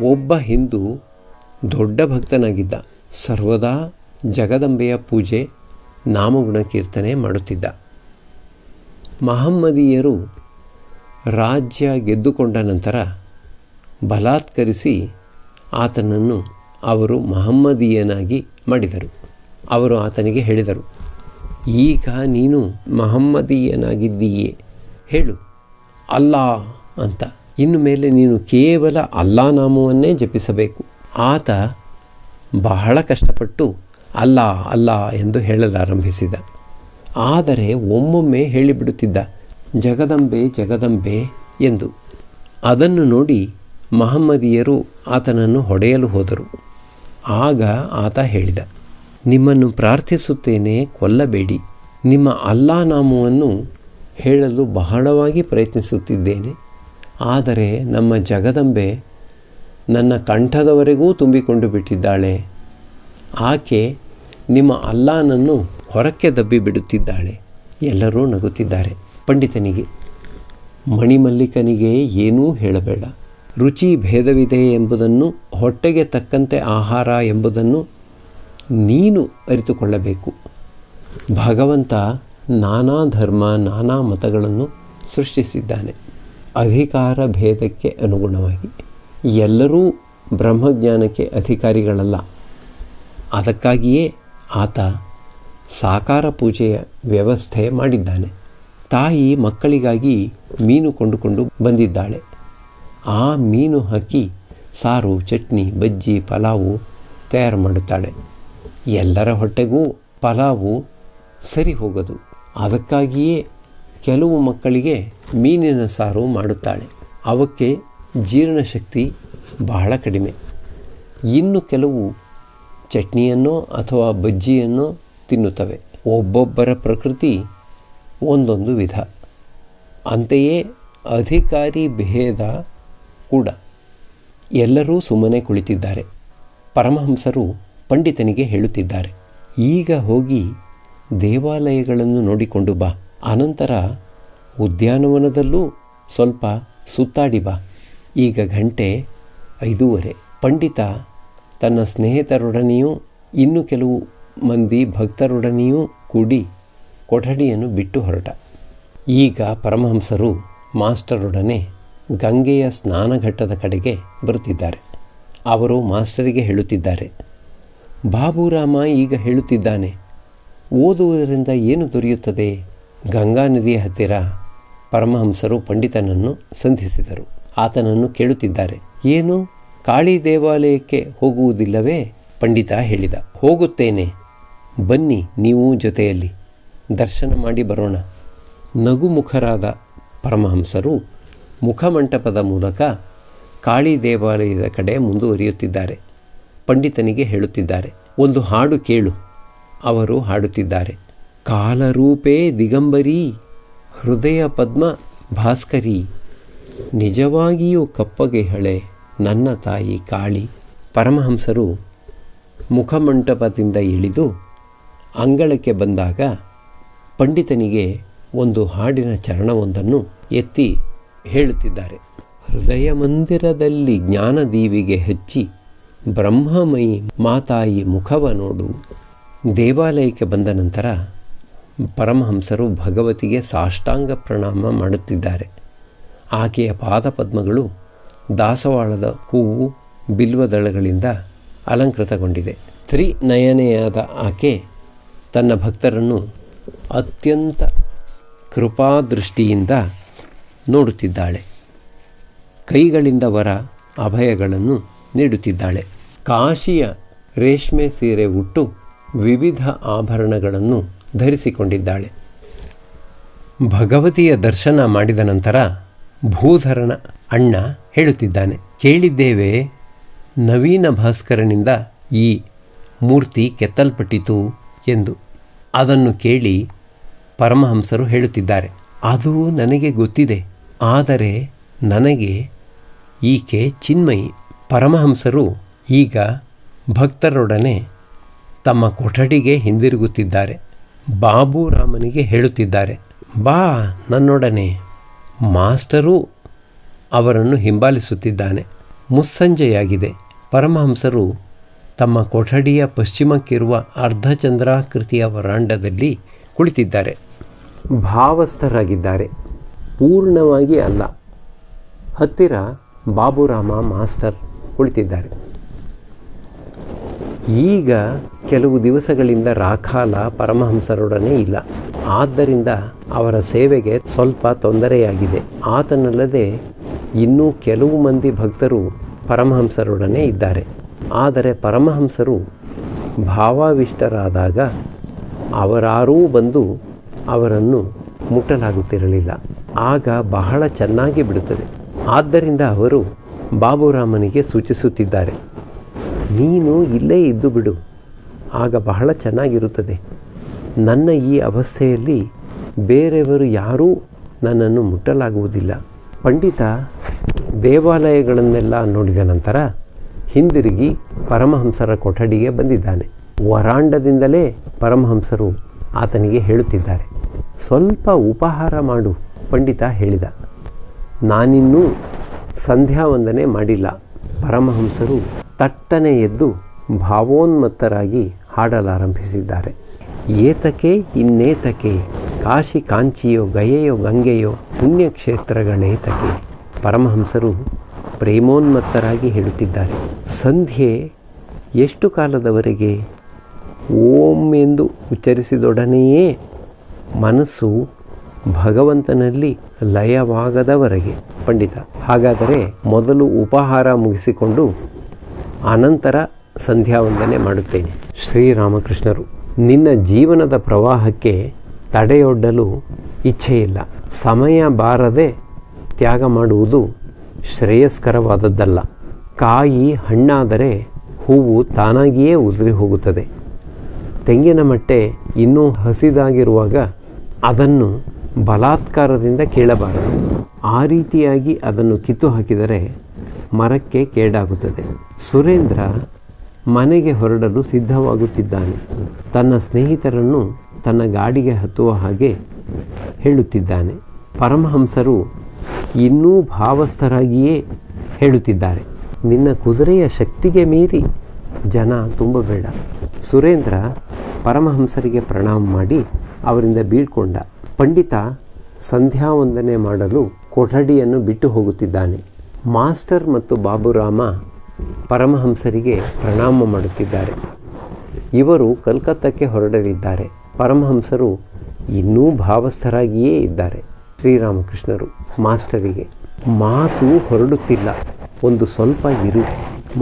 ಒಬ್ಬ ಹಿಂದೂ ದೊಡ್ಡ ಭಕ್ತನಾಗಿದ್ದ. ಸರ್ವದಾ ಜಗದಂಬೆಯ ಪೂಜೆ, ನಾಮಗುಣ ಕೀರ್ತನೆ ಮಾಡುತ್ತಿದ್ದ. ಮಹಮ್ಮದೀಯರು ರಾಜ್ಯ ಗೆದ್ದುಕೊಂಡ ನಂತರ ಬಲಾತ್ಕರಿಸಿ ಆತನನ್ನು ಅವರು ಮಹಮ್ಮದೀಯನಾಗಿ ಮಾಡಿದರು. ಅವರು ಆತನಿಗೆ ಹೇಳಿದರು, ಈಗ ನೀನು ಮಹಮ್ಮದೀಯನಾಗಿದ್ದೀಯೇ, ಹೇಳು ಅಲ್ಲಾ ಅಂತ. ಇನ್ನು ಮೇಲೆ ನೀನು ಕೇವಲ ಅಲ್ಲಾ ನಾಮವನ್ನೇ ಜಪಿಸಬೇಕು. ಆತ ಬಹಳ ಕಷ್ಟಪಟ್ಟು ಅಲ್ಲಾ ಅಲ್ಲಾ ಎಂದು ಹೇಳಲಾರಂಭಿಸಿದ. ಆದರೆ ಒಮ್ಮೊಮ್ಮೆ ಹೇಳಿಬಿಡುತ್ತಿದ್ದ ಜಗದಂಬೆ ಜಗದಂಬೆ ಎಂದು. ಅದನ್ನು ನೋಡಿ ಮಹಮ್ಮದೀಯರು ಆತನನ್ನು ಹೊಡೆಯಲು ಹೋದರು. ಆಗ ಆತ ಹೇಳಿದ, ನಿಮ್ಮನ್ನು ಪ್ರಾರ್ಥಿಸುತ್ತೇನೆ, ಕೊಲ್ಲಬೇಡಿ. ನಿಮ್ಮ ಅಲ್ಲಾ ನಾಮವನ್ನು ಹೇಳಲು ಬಹಳವಾಗಿ ಪ್ರಯತ್ನಿಸುತ್ತಿದ್ದೇನೆ. ಆದರೆ ನಮ್ಮ ಜಗದಂಬೆ ನನ್ನ ಕಂಠದವರೆಗೂ ತುಂಬಿಕೊಂಡು ಬಿಟ್ಟಿದ್ದಾಳೆ. ಆಕೆ ನಿಮ್ಮ ಅಲ್ಲಾನನ್ನು ಹೊರಕ್ಕೆ ದಬ್ಬಿ ಬಿಡುತ್ತಿದ್ದಾಳೆ. ಎಲ್ಲರೂ ನಗುತ್ತಿದ್ದಾರೆ. ಪಂಡಿತನಿಗೆ, ಮಣಿಮಲ್ಲಿಕನಿಗೆ ಏನೂ ಹೇಳಬೇಡ. ರುಚಿ ಭೇದವಿದೆ ಎಂಬುದನ್ನು, ಹೊಟ್ಟೆಗೆ ತಕ್ಕಂತೆ ಆಹಾರ ಎಂಬುದನ್ನು ನೀನು ಅರಿತುಕೊಳ್ಳಬೇಕು. ಭಗವಂತ ನಾನಾ ಧರ್ಮ, ನಾನಾ ಮತಗಳನ್ನು ಸೃಷ್ಟಿಸಿದ್ದಾನೆ ಅಧಿಕಾರ ಭೇದಕ್ಕೆ ಅನುಗುಣವಾಗಿ. ಎಲ್ಲರೂ ಬ್ರಹ್ಮಜ್ಞಾನಕ್ಕೆ ಅಧಿಕಾರಿಗಳಲ್ಲ. ಅದಕ್ಕಾಗಿಯೇ ಆತ ಸಾಕಾರ ಪೂಜೆಯ ವ್ಯವಸ್ಥೆ ಮಾಡಿದ್ದಾನೆ. ತಾಯಿ ಮಕ್ಕಳಿಗಾಗಿ ಮೀನು ಕೊಂಡುಕೊಂಡು ಬಂದಿದ್ದಾಳೆ. ಆ ಮೀನು ಹಾಕಿ ಸಾರು, ಚಟ್ನಿ, ಬಜ್ಜಿ, ಪಲಾವು ತಯಾರು ಮಾಡುತ್ತಾಳೆ. ಎಲ್ಲರ ಹೊಟ್ಟೆಗೂ ಪಲಾವು ಸರಿ ಹೋಗದು. ಅದಕ್ಕಾಗಿಯೇ ಕೆಲವು ಮಕ್ಕಳಿಗೆ ಮೀನಿನ ಸಾರು ಮಾಡುತ್ತಾಳೆ. ಅವಕ್ಕೆ ಜೀರ್ಣಶಕ್ತಿ ಬಹಳ ಕಡಿಮೆ. ಇನ್ನು ಕೆಲವು ಚಟ್ನಿಯನ್ನೋ ಅಥವಾ ಬಜ್ಜಿಯನ್ನೋ ತಿನ್ನುತ್ತವೆ. ಒಬ್ಬೊಬ್ಬರ ಪ್ರಕೃತಿ ಒಂದೊಂದು ವಿಧ. ಅಂತೆಯೇ ಅಧಿಕಾರಿ ಭೇದ ಕೂಡ. ಎಲ್ಲರೂ ಸುಮ್ಮನೆ ಕುಳಿತಿದ್ದಾರೆ. ಪರಮಹಂಸರು ಪಂಡಿತನಿಗೆ ಹೇಳುತ್ತಿದ್ದಾರೆ, ಈಗ ಹೋಗಿ ದೇವಾಲಯಗಳನ್ನು ನೋಡಿಕೊಂಡು ಬಾ. ಅನಂತರ ಉದ್ಯಾನವನದಲ್ಲೂ ಸ್ವಲ್ಪ ಸುತ್ತಾಡಿ ಬಾ. ಈಗ ಗಂಟೆ 5:30. ಪಂಡಿತ ತನ್ನ ಸ್ನೇಹಿತರೊಡನೆಯೂ ಇನ್ನು ಕೆಲವು ಮಂದಿ ಭಕ್ತರೊಡನೆಯೂ ಕೂಡಿ ಕೊಠಡಿಯನ್ನು ಬಿಟ್ಟು ಹೊರಟ. ಈಗ ಪರಮಹಂಸರು ಮಾಸ್ಟರೊಡನೆ ಗಂಗೆಯ ಸ್ನಾನಘಟ್ಟದ ಕಡೆಗೆ ಬರುತ್ತಿದ್ದಾರೆ. ಅವರು ಮಾಸ್ಟರಿಗೆ ಹೇಳುತ್ತಿದ್ದಾರೆ, ಬಾಬುರಾಮ ಈಗ ಹೇಳುತ್ತಿದ್ದಾನೆ, ಓದುವುದರಿಂದ ಏನು ದೊರೆಯುತ್ತದೆ? ಗಂಗಾ ನದಿಯ ಹತ್ತಿರ ಪರಮಹಂಸರು ಪಂಡಿತನನ್ನು ಸಂಧಿಸಿದರು. ಆತನನ್ನು ಕೇಳುತ್ತಿದ್ದಾರೆ, ಏನು ಕಾಳಿ ದೇವಾಲಯಕ್ಕೆ ಹೋಗುವುದಿಲ್ಲವೇ? ಪಂಡಿತ ಹೇಳಿದ, ಹೋಗುತ್ತೇನೆ, ಬನ್ನಿ ನೀವು ಜೊತೆಯಲ್ಲಿ, ದರ್ಶನ ಮಾಡಿ ಬರೋಣ. ನಗುಮುಖರಾದ ಪರಮಹಂಸರು ಮುಖಮಂಟಪದ ಮೂಲಕ ಕಾಳಿ ದೇವಾಲಯದ ಕಡೆ ಮುಂದುವರಿಯುತ್ತಿದ್ದಾರೆ. ಪಂಡಿತನಿಗೆ ಹೇಳುತ್ತಿದ್ದಾರೆ, ಒಂದು ಹಾಡು ಕೇಳು. ಅವರು ಹಾಡುತ್ತಿದ್ದಾರೆ, ಕಾಲರೂಪೇ ದಿಗಂಬರಿ, ಹೃದಯ ಪದ್ಮ ಭಾಸ್ಕರಿ, ನಿಜವಾಗಿಯೂ ಕಪ್ಪಗೆ ಹಳೆ ನನ್ನ ತಾಯಿ ಕಾಳಿ. ಪರಮಹಂಸರು ಮುಖಮಂಟಪದಿಂದ ಇಳಿದು ಅಂಗಳಕ್ಕೆ ಬಂದಾಗ ಪಂಡಿತನಿಗೆ ಒಂದು ಹಾಡಿನ ಚರಣವೊಂದನ್ನು ಎತ್ತಿ ಹೇಳುತ್ತಿದ್ದಾರೆ. ಹೃದಯ ಮಂದಿರದಲ್ಲಿ ಜ್ಞಾನದೀವಿಗೆ ಹಚ್ಚಿ, ಬ್ರಹ್ಮಮಯಿ ಮಾತಾಯಿ ಮುಖವ ನೋಡು. ದೇವಾಲಯಕ್ಕೆ ಬಂದ ನಂತರ ಪರಮಹಂಸರು ಭಗವತಿಗೆ ಸಾಷ್ಟಾಂಗ ಪ್ರಣಾಮ ಮಾಡುತ್ತಿದ್ದಾರೆ. ಆಕೆಯ ಪಾದಪದ್ಮಗಳು ದಾಸವಾಳದ ಹೂವು, ಬಿಲ್ವದಳಗಳಿಂದ ಅಲಂಕೃತಗೊಂಡಿದೆ. ತ್ರಿನಯನೆಯಾದ ಆಕೆ ತನ್ನ ಭಕ್ತರನ್ನು ಅತ್ಯಂತ ಕೃಪಾದೃಷ್ಟಿಯಿಂದ ನೋಡುತ್ತಿದ್ದಾಳೆ. ಕೈಗಳಿಂದ ವರ ಅಭಯಗಳನ್ನು ನೀಡುತ್ತಿದ್ದಾಳೆ. ಕಾಶಿಯ ರೇಷ್ಮೆ ಸೀರೆ ಉಟ್ಟು ವಿವಿಧ ಆಭರಣಗಳನ್ನು ಧರಿಸಿಕೊಂಡಿದ್ದಾಳೆ. ಭಗವತಿಯ ದರ್ಶನ ಮಾಡಿದ ನಂತರ ಭೂಧರನ ಅಣ್ಣ ಹೇಳುತ್ತಿದ್ದಾನೆ, ಕೇಳಿದ್ದೇವೆ ನವೀನ ಭಾಸ್ಕರನಿಂದ ಈ ಮೂರ್ತಿ ಕೆತ್ತಲ್ಪಟ್ಟಿತು ಎಂದು. ಅದನ್ನು ಕೇಳಿ ಪರಮಹಂಸರು ಹೇಳುತ್ತಿದ್ದಾರೆ, ಅದು ನನಗೆ ಗೊತ್ತಿದೆ, ಆದರೆ ನನಗೆ ಈಕೆ ಚಿನ್ಮಯಿ. ಪರಮಹಂಸರು ಈಗ ಭಕ್ತರೊಡನೆ ತಮ್ಮ ಕೊಠಡಿಗೆ ಹಿಂದಿರುಗುತ್ತಿದ್ದಾರೆ. ಬಾಬುರಾಮನಿಗೆ ಹೇಳುತ್ತಿದ್ದಾರೆ, ಬಾ ನನ್ನೊಡನೆ. ಮಾಸ್ಟರೂ ಅವರನ್ನು ಹಿಂಬಾಲಿಸುತ್ತಿದ್ದಾನೆ. ಮುಸ್ಸಂಜೆಯಾಗಿದೆ. ಪರಮಹಂಸರು ತಮ್ಮ ಕೊಠಡಿಯ ಪಶ್ಚಿಮಕ್ಕಿರುವ ಅರ್ಧಚಂದ್ರಾಕೃತಿಯ ವರಾಂಡದಲ್ಲಿ ಕುಳಿತಿದ್ದಾರೆ. ಭಾವಸ್ಥರಾಗಿದ್ದಾರೆ, ಪೂರ್ಣವಾಗಿ ಅಲ್ಲ. ಹತ್ತಿರ ಬಾಬುರಾಮ ಮಾಸ್ಟರ್ ಕುಳಿತಿದ್ದಾರೆ. ಈಗ ಕೆಲವು ದಿವಸಗಳಿಂದ ರಾಖಾಲ ಪರಮಹಂಸರೊಡನೆ ಇಲ್ಲ. ಆದ್ದರಿಂದ ಅವರ ಸೇವೆಗೆ ಸ್ವಲ್ಪ ತೊಂದರೆಯಾಗಿದೆ. ಆತನಲ್ಲದೆ ಇನ್ನೂ ಕೆಲವು ಮಂದಿ ಭಕ್ತರು ಪರಮಹಂಸರೊಡನೆ ಇದ್ದಾರೆ. ಆದರೆ ಪರಮಹಂಸರು ಭಾವಾವಿಷ್ಟರಾದಾಗ ಅವರಾರೂ ಬಂದು ಅವರನ್ನು ಮುಟ್ಟಲಾಗುತ್ತಿರಲಿಲ್ಲ. ಆಗ ಬಹಳ ಚೆನ್ನಾಗಿ ಬಿಡುತ್ತದೆ. ಆದ್ದರಿಂದ ಅವರು ಬಾಬುರಾಮನಿಗೆ ಸೂಚಿಸುತ್ತಿದ್ದಾರೆ, ನೀನು ಇಲ್ಲೇ ಇದ್ದು ಬಿಡು, ಆಗ ಬಹಳ ಚೆನ್ನಾಗಿರುತ್ತದೆ. ನನ್ನ ಈ ಅವಸ್ಥೆಯಲ್ಲಿ ಬೇರೆಯವರು ಯಾರೂ ನನ್ನನ್ನು ಮುಟ್ಟಲಾಗುವುದಿಲ್ಲ. ಪಂಡಿತ ದೇವಾಲಯಗಳನ್ನೆಲ್ಲ ನೋಡಿದ ನಂತರ ಹಿಂದಿರುಗಿ ಪರಮಹಂಸರ ಕೊಠಡಿಗೆ ಬಂದಿದ್ದಾನೆ. ವರಾಂಡದಿಂದಲೇ ಪರಮಹಂಸರು ಆತನಿಗೆ ಹೇಳುತ್ತಿದ್ದಾರೆ, ಸ್ವಲ್ಪ ಉಪಹಾರ ಮಾಡು. ಪಂಡಿತ ಹೇಳಿದ, ನಾನಿನ್ನೂ ಸಂಧ್ಯಾ ವಂದನೆ ಮಾಡಿಲ್ಲ. ಪರಮಹಂಸರು ತಟ್ಟನೆ ಎದ್ದು ಭಾವೋನ್ಮತ್ತರಾಗಿ ಹಾಡಲಾರಂಭಿಸಿದ್ದಾರೆ. ಏತಕೆ ಇನ್ನೇತಕೆ ಕಾಶಿ ಕಾಂಚಿಯೋ ಗಯೆಯೋ ಗಂಗೆಯೋ ಪುಣ್ಯಕ್ಷೇತ್ರಗಳೇತಕೆ. ಪರಮಹಂಸರು ಪ್ರೇಮೋನ್ಮತ್ತರಾಗಿ ಹೇಳುತ್ತಿದ್ದಾರೆ. ಸಂಧ್ಯೆ ಎಷ್ಟು ಕಾಲದವರೆಗೆ? ಓಂ ಎಂದು ಉಚ್ಚರಿಸಿದೊಡನೆಯೇ ಮನಸ್ಸು ಭಗವಂತನಲ್ಲಿ ಲಯವಾಗದವರೆಗೆ. ಪಂಡಿತ, ಹಾಗಾದರೆ ಮೊದಲು ಉಪಹಾರ ಮುಗಿಸಿಕೊಂಡು ಅನಂತರ ಸಂಧ್ಯಾವಂದನೆ ಮಾಡುತ್ತೇನೆ. ಶ್ರೀರಾಮಕೃಷ್ಣರು, ನಿನ್ನ ಜೀವನದ ಪ್ರವಾಹಕ್ಕೆ ತಡೆಯೊಡ್ಡಲು ಇಚ್ಛೆಯಿಲ್ಲ. ಸಮಯ ಬಾರದೆ ತ್ಯಾಗ ಮಾಡುವುದು ಶ್ರೇಯಸ್ಕರವಾದದ್ದಲ್ಲ. ಕಾಯಿ ಹಣ್ಣಾದರೆ ಹೂವು ತಾನಾಗಿಯೇ ಉದುರಿ ಹೋಗುತ್ತದೆ. ತೆಂಗಿನ ಮಟ್ಟೆ ಇನ್ನೂ ಹಸಿದಾಗಿರುವಾಗ ಅದನ್ನು ಬಲಾತ್ಕಾರದಿಂದ ಕೀಳಬಾರದು. ಆ ರೀತಿಯಾಗಿ ಅದನ್ನು ಕಿತ್ತು ಹಾಕಿದರೆ ಮರಕ್ಕೆ ಕೇಡಾಗುತ್ತದೆ. ಸುರೇಂದ್ರ ಮನೆಗೆ ಹೊರಡಲು ಸಿದ್ಧವಾಗುತ್ತಿದ್ದಾನೆ. ತನ್ನ ಸ್ನೇಹಿತರನ್ನು ತನ್ನ ಗಾಡಿಗೆ ಹತ್ತುವ ಹಾಗೆ ಹೇಳುತ್ತಿದ್ದಾನೆ. ಪರಮಹಂಸರು ಇನ್ನೂ ಭಾವಸ್ಥರಾಗಿಯೇ ಹೇಳುತ್ತಿದ್ದಾರೆ, ನಿನ್ನ ಕುದುರೆಯ ಶಕ್ತಿಗೆ ಮೀರಿ ಜನ ತುಂಬಬೇಡ. ಸುರೇಂದ್ರ ಪರಮಹಂಸರಿಗೆ ಪ್ರಣಾಮ ಮಾಡಿ ಅವರಿಂದ ಬೀಳ್ಕೊಂಡ. ಪಂಡಿತ ಸಂಧ್ಯಾವಂದನೆ ಮಾಡಲು ಕೊಠಡಿಯನ್ನು ಬಿಟ್ಟು ಹೋಗುತ್ತಿದ್ದಾನೆ. ಮಾಸ್ಟರ್ ಮತ್ತು ಬಾಬುರಾಮ ಪರಮಹಂಸರಿಗೆ ಪ್ರಣಾಮ ಮಾಡುತ್ತಿದ್ದಾರೆ. ಇವರು ಕಲ್ಕತ್ತಕ್ಕೆ ಹೊರಡಲಿದ್ದಾರೆ. ಪರಮಹಂಸರು ಇನ್ನೂ ಭಾವಸ್ಥರಾಗಿಯೇ ಇದ್ದಾರೆ. ಶ್ರೀರಾಮಕೃಷ್ಣರು ಮಾಸ್ಟರಿಗೆ, ಮಾತು ಹೊರಡುತ್ತಿಲ್ಲ, ಒಂದು ಸ್ವಲ್ಪ ಇರು.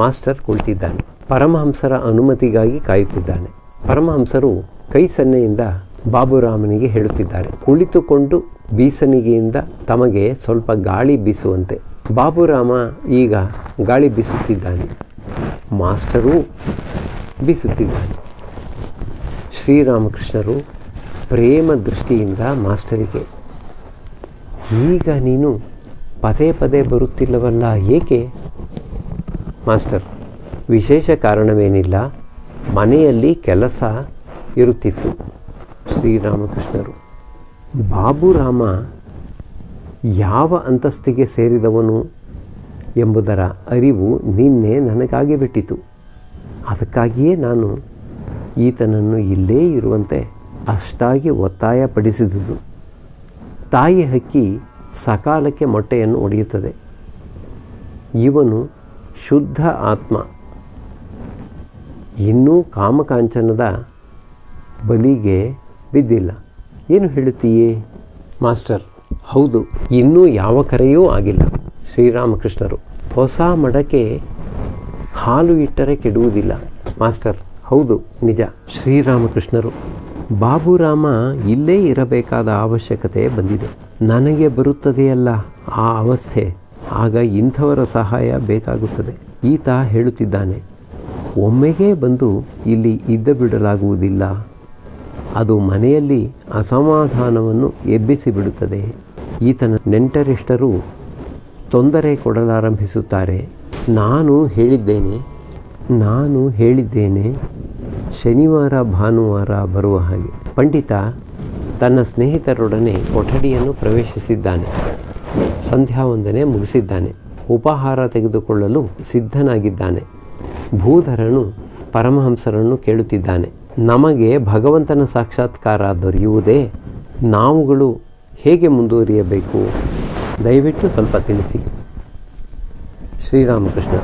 ಮಾಸ್ಟರ್ ಕುಳಿತಿದ್ದಾನೆ. ಪರಮಹಂಸರ ಅನುಮತಿಗಾಗಿ ಕಾಯುತ್ತಿದ್ದಾನೆ. ಪರಮಹಂಸರು ಕೈ ಸನ್ನೆಯಿಂದ ಬಾಬುರಾಮನಿಗೆ ಹೇಳುತ್ತಿದ್ದಾರೆ, ಕುಳಿತುಕೊಂಡು ಬೀಸಣಿಗೆಯಿಂದ ತಮಗೆ ಸ್ವಲ್ಪ ಗಾಳಿ ಬೀಸುವಂತೆ. ಬಾಬುರಾಮ ಈಗ ಗಾಳಿ ಬೀಸುತ್ತಿದ್ದಾನೆ. ಮಾಸ್ಟರೂ ಬೀಸುತ್ತಿದ್ದಾನೆ. ಶ್ರೀರಾಮಕೃಷ್ಣರು ಪ್ರೇಮ ದೃಷ್ಟಿಯಿಂದ ಮಾಸ್ಟರಿಗೆ, ಈಗ ನೀನು ಪದೇ ಪದೇ ಬರುತ್ತಿಲ್ಲವಲ್ಲ, ಏಕೆ? ಮಾಸ್ಟರ್, ವಿಶೇಷ ಕಾರಣವೇನಿಲ್ಲ, ಮನೆಯಲ್ಲಿ ಕೆಲಸ ಇರುತ್ತಿತ್ತು. ಶ್ರೀರಾಮಕೃಷ್ಣರು, ಬಾಬುರಾಮ ಯಾವ ಅಂತಸ್ತಿಗೆ ಸೇರಿದವನು ಎಂಬುದರ ಅರಿವು ನಿನ್ನೆ ನನಗಾಗಿಬಿಟ್ಟಿತು. ಅದಕ್ಕಾಗಿಯೇ ನಾನು ಈತನನ್ನು ಇಲ್ಲೇ ಇರುವಂತೆ ಅಷ್ಟಾಗಿ ಒತ್ತಾಯ ಪಡಿಸಿದುದು. ತಾಯಿ ಹಕ್ಕಿ ಸಕಾಲಕ್ಕೆ ಮೊಟ್ಟೆಯನ್ನು ಒಡೆಯುತ್ತದೆ. ಇವನು ಶುದ್ಧ ಆತ್ಮ, ಇನ್ನೂ ಕಾಮಕಾಂಚನದ ಬಲಿಗೆ ಬಿದ್ದಿಲ್ಲ. ಏನು ಹೇಳುತ್ತೀಯೇ? ಮಾಸ್ಟರ್, ಹೌದು, ಇನ್ನೂ ಯಾವ ಕರೆಯೂ ಆಗಿಲ್ಲ. ಶ್ರೀರಾಮಕೃಷ್ಣರು, ಹೊಸ ಮಡಕೆ ಹಾಲು ಇಟ್ಟರೆ ಕೆಡುವುದಿಲ್ಲ. ಮಾಸ್ಟರ್, ಹೌದು, ನಿಜ. ಶ್ರೀರಾಮಕೃಷ್ಣರು, ಬಾಬುರಾಮ ಇಲ್ಲೇ ಇರಬೇಕಾದ ಅವಶ್ಯಕತೆ ಬಂದಿದೆ. ನನಗೆ ಬರುತ್ತದೆಯಲ್ಲ ಆ ಅವಸ್ಥೆ, ಆಗ ಇಂಥವರ ಸಹಾಯ ಬೇಕಾಗುತ್ತದೆ. ಈತ ಹೇಳುತ್ತಿದ್ದಾನೆ, ಒಮ್ಮೆಗೇ ಬಂದು ಇಲ್ಲಿ ಇದ್ದ ಬಿಡಲಾಗುವುದಿಲ್ಲ. ಅದು ಮನೆಯಲ್ಲಿ ಅಸಮಾಧಾನವನ್ನು ಎಬ್ಬಿಸಿ ಬಿಡುತ್ತದೆ. ಈತನ ನೆಂಟರಿಷ್ಟರು ತೊಂದರೆ ಕೊಡಲಾರಂಭಿಸುತ್ತಾರೆ. ನಾನು ಹೇಳಿದ್ದೇನೆ ಶನಿವಾರ ಭಾನುವಾರ ಬರುವ ಹಾಗೆ. ಪಂಡಿತ ತನ್ನ ಸ್ನೇಹಿತರೊಡನೆ ಕೊಠಡಿಯನ್ನು ಪ್ರವೇಶಿಸಿದ್ದಾನೆ. ಸಂಧ್ಯಾವಂದನೆ ಮುಗಿಸಿದ್ದಾನೆ. ಉಪಹಾರ ತೆಗೆದುಕೊಳ್ಳಲು ಸಿದ್ಧನಾಗಿದ್ದಾನೆ. ಭೂಧರನು ಪರಮಹಂಸರನ್ನು ಕೇಳುತ್ತಿದ್ದಾನೆ, ನಮಗೆ ಭಗವಂತನ ಸಾಕ್ಷಾತ್ಕಾರ ದೊರೆಯುವುದೇ? ನಾವುಗಳು ಹೇಗೆ ಮುಂದುವರಿಯಬೇಕು? ದಯವಿಟ್ಟು ಸ್ವಲ್ಪ ತಿಳಿಸಿ. ಶ್ರೀರಾಮಕೃಷ್ಣ: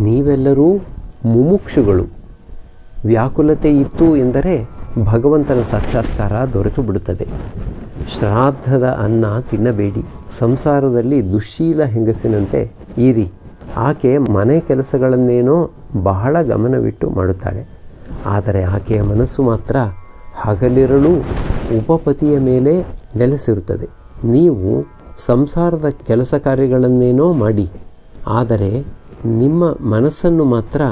ನೀವೆಲ್ಲರೂ ಮುಮುಕ್ಷುಗಳು. ವ್ಯಾಕುಲತೆ ಇತ್ತು ಎಂದರೆ ಭಗವಂತನ ಸಾಕ್ಷಾತ್ಕಾರ ದೊರೆತು ಬಿಡುತ್ತದೆ. ಶ್ರಾದ್ದದ ಅನ್ನ ತಿನ್ನಬೇಡಿ. ಸಂಸಾರದಲ್ಲಿ ದುಶ್ಶೀಲ ಹೆಂಗಸಿನಂತೆ ಇರಿ. ಆಕೆ ಮನೆ ಕೆಲಸಗಳನ್ನೇನೋ ಬಹಳ ಗಮನವಿಟ್ಟು ಮಾಡುತ್ತಾಳೆ. ಆದರೆ ಆಕೆಯ ಮನಸ್ಸು ಮಾತ್ರ ಹಗಲಿರಲು ಉಪಪತಿಯ ಮೇಲೆ ನೆಲೆಸಿರುತ್ತದೆ. ನೀವು ಸಂಸಾರದ ಕೆಲಸ ಕಾರ್ಯಗಳನ್ನೇನೋ ಮಾಡಿ, ಆದರೆ ನಿಮ್ಮ ಮನಸ್ಸನ್ನು ಮಾತ್ರ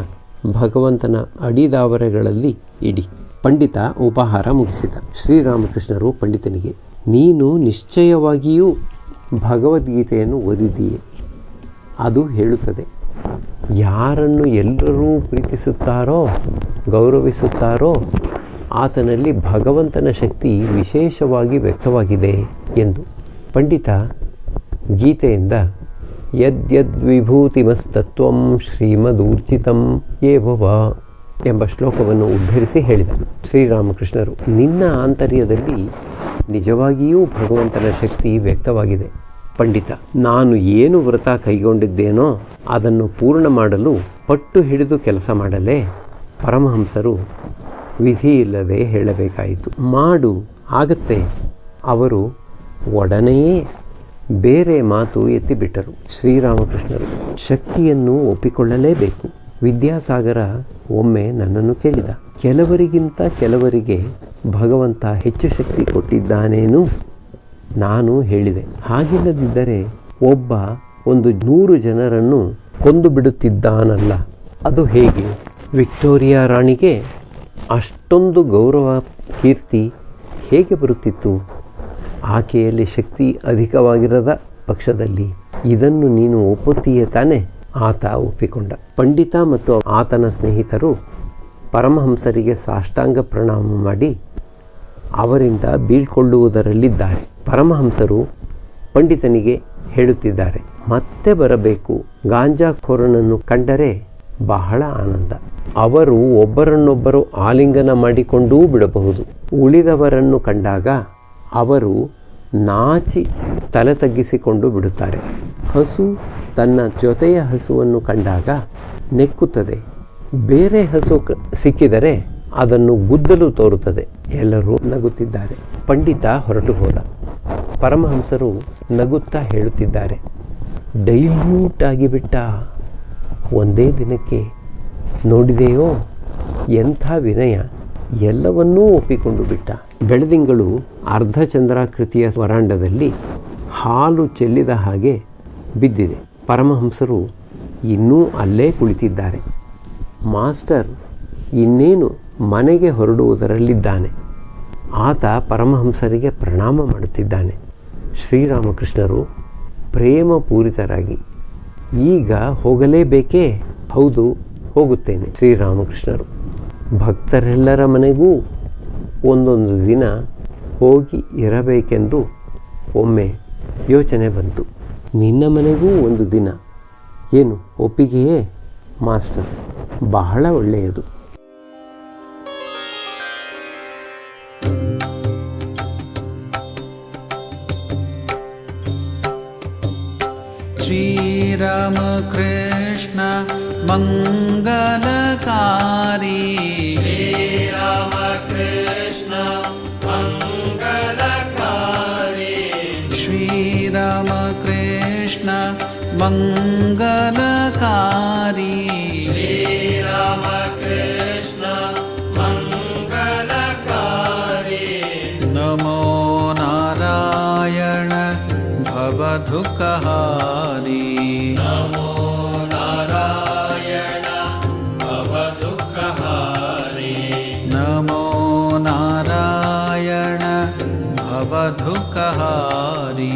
ಭಗವಂತನ ಅಡಿದಾವರೆಗಳಲ್ಲಿ ಇಡಿ. ಪಂಡಿತ ಉಪಹಾರ ಮುಗಿಸಿದ. ಶ್ರೀರಾಮಕೃಷ್ಣರು ಪಂಡಿತನಿಗೆ, ನೀನು ನಿಶ್ಚಯವಾಗಿಯೂ ಭಗವದ್ಗೀತೆಯನ್ನು ಓದಿದ್ದೀಯೆ. ಅದು ಹೇಳುತ್ತದೆ, ಯಾರನ್ನು ಎಲ್ಲರೂ ಪ್ರೀತಿಸುತ್ತಾರೋ ಗೌರವಿಸುತ್ತಾರೋ ಆತನಲ್ಲಿ ಭಗವಂತನ ಶಕ್ತಿ ವಿಶೇಷವಾಗಿ ವ್ಯಕ್ತವಾಗಿದೆ ಎಂದು. ಪಂಡಿತ ಗೀತೆಯಿಂದ ಯದ್ಯದ್ವಿಭೂತಿಮಸ್ತತ್ವಂ ಶ್ರೀಮದೂರ್ಜಿತಂ ಯೇಭವ ಎಂಬ ಶ್ಲೋಕವನ್ನು ಉದ್ಧರಿಸಿ ಹೇಳಿದ. ಶ್ರೀರಾಮಕೃಷ್ಣರು, ನಿನ್ನ ಆಂತರ್ಯದಲ್ಲಿ ನಿಜವಾಗಿಯೂ ಭಗವಂತನ ಶಕ್ತಿ ವ್ಯಕ್ತವಾಗಿದೆ. ಪಂಡಿತ, ನಾನು ಏನು ವ್ರತ ಕೈಗೊಂಡಿದ್ದೇನೋ ಅದನ್ನು ಪೂರ್ಣ ಮಾಡಲು ಪಟ್ಟು ಹಿಡಿದು ಕೆಲಸ ಮಾಡಲೇ? ಪರಮಹಂಸರು ವಿಧಿ ಇಲ್ಲದೆ ಹೇಳಬೇಕಾಯಿತು. ಮಾಡು, ಆಗತ್ತೆ. ಅವರು ಒಡನೆಯೇ ಬೇರೆ ಮಾತು ಎತ್ತಿಬಿಟ್ಟರು. ಶ್ರೀರಾಮಕೃಷ್ಣರು ಶಕ್ತಿಯನ್ನು ಒಪ್ಪಿಕೊಳ್ಳಲೇಬೇಕು. ವಿದ್ಯಾಸಾಗರ ಒಮ್ಮೆ ನನ್ನನ್ನು ಕೇಳಿದ, ಕೆಲವರಿಗಿಂತ ಕೆಲವರಿಗೆ ಭಗವಂತ ಹೆಚ್ಚು ಶಕ್ತಿ ಕೊಟ್ಟಿದ್ದಾನೇನು? ನಾನು ಹೇಳಿದೆ, ಹಾಗಿಲ್ಲದಿದ್ದರೆ ಒಬ್ಬ 100 ಜನರನ್ನು ಕೊಂದು ಬಿಡುತ್ತಿದ್ದಾನಲ್ಲ, ಅದು ಹೇಗೆ? ವಿಕ್ಟೋರಿಯಾ ರಾಣಿಗೆ ಅಷ್ಟೊಂದು ಗೌರವ ಕೀರ್ತಿ ಹೇಗೆ ಬರುತ್ತಿತ್ತು? ಆಕೆಯಲ್ಲಿ ಶಕ್ತಿ ಅಧಿಕವಾಗಿರದ ಪಕ್ಷದಲ್ಲಿ ಇದನ್ನು ನೀನು ಒಪ್ಪುತ್ತೀಯೇ ತಾನೆ? ಆತ ಒಪ್ಪಿಕೊಂಡ. ಪಂಡಿತ ಮತ್ತು ಆತನ ಸ್ನೇಹಿತರು ಪರಮಹಂಸರಿಗೆ ಸಾಷ್ಟಾಂಗ ಪ್ರಣಾಮ ಮಾಡಿ ಅವರಿಂದ ಬೀಳ್ಕೊಳ್ಳುವುದರಲ್ಲಿದ್ದಾರೆ. ಪರಮಹಂಸರು ಪಂಡಿತನಿಗೆ ಹೇಳುತ್ತಿದ್ದಾರೆ, ಮತ್ತೆ ಬರಬೇಕು. ಗಾಂಜಾಖೋರನನ್ನು ಕಂಡರೆ ಬಹಳ ಆನಂದ. ಅವರು ಒಬ್ಬರನ್ನೊಬ್ಬರು ಆಲಿಂಗನ ಮಾಡಿಕೊಂಡೂ ಬಿಡಬಹುದು. ಉಳಿದವರನ್ನು ಕಂಡಾಗ ಅವರು ನಾಚಿ ತಲೆ ತಗ್ಗಿಸಿಕೊಂಡು ಬಿಡುತ್ತಾರೆ. ಹಸು ತನ್ನ ಜೊತೆಯ ಹಸುವನ್ನು ಕಂಡಾಗ ನೆಕ್ಕುತ್ತದೆ. ಬೇರೆ ಹಸು ಸಿಕ್ಕಿದರೆ ಅದನ್ನು ಗುದ್ದಲು ತೋರುತ್ತದೆ. ಎಲ್ಲರೂ ನಗುತ್ತಿದ್ದಾರೆ. ಪಂಡಿತ ಹೊರಟು ಹೋದ. ಪರಮಹಂಸರು ನಗುತ್ತಾ ಹೇಳುತ್ತಿದ್ದಾರೆ, ಡೈಲ್ಯೂಟ್ ಆಗಿಬಿಟ್ಟ. ಒಂದೇ ದಿನಕ್ಕೆ ನೋಡಿದೆಯೋ ಎಂಥ ವಿನಯ, ಎಲ್ಲವನ್ನೂ ಒಪ್ಪಿಕೊಂಡು ಬಿಟ್ಟ. ಬೆಳದಿಂಗಳು ಅರ್ಧಚಂದ್ರಾಕೃತಿಯ ವರಾಂಡದಲ್ಲಿ ಹಾಲು ಚೆಲ್ಲಿದ ಹಾಗೆ ಬಿದ್ದಿದೆ. ಪರಮಹಂಸರು ಇನ್ನೂ ಅಲ್ಲೇ ಕುಳಿತಿದ್ದಾರೆ. ಮಾಸ್ಟರ್ ಇನ್ನೇನು ಮನೆಗೆ ಹೊರಡುವುದರಲ್ಲಿದ್ದಾನೆ. ಆತ ಪರಮಹಂಸರಿಗೆ ಪ್ರಣಾಮ ಮಾಡುತ್ತಿದ್ದಾನೆ. ಶ್ರೀರಾಮಕೃಷ್ಣರು ಪ್ರೇಮಪೂರಿತರಾಗಿ, ಈಗ ಹೋಗಲೇಬೇಕೇ? ಹೌದು, ಹೋಗುತ್ತೇನೆ. ಶ್ರೀರಾಮಕೃಷ್ಣರು, ಭಕ್ತರೆಲ್ಲರ ಮನೆಗೂ ಒಂದೊಂದು ದಿನ ಹೋಗಿ ಇರಬೇಕೆಂದು ಒಮ್ಮೆ ಯೋಚನೆ ಬಂತು. ನಿನ್ನ ಮನೆಗೂ ಒಂದು ದಿನ. ಏನು ಒಪ್ಪಿಗೆಯೇ? ಮಾಸ್ಟರ್, ಬಹಳ ಒಳ್ಳೆಯದು. ಶ್ರೀರಾಮಕೃಷ್ಣ ಮಂಗಲಕಾರಿ, ಶ್ರೀರಾಮಕೃಷ್ಣ ಮಂಗಲಕಾರಿ, ಶ್ರೀರಾಮಕೃಷ್ಣ ಮಂಗಲಕಾರಿ, ಶ್ರೀರಾಮಕೃಷ್ಣ ಮಂಗಲಕಾರಿ. ನಮೋ ನಾರಾಯಣ ಭವದುಃಖಹಾರಿ, ನಮೋ ನಾರಾಯಣ ಭವದುಃಖಹಾರಿ, ನಮೋ ನಾರಾಯಣ ಭವದುಃಖಹಾರಿ.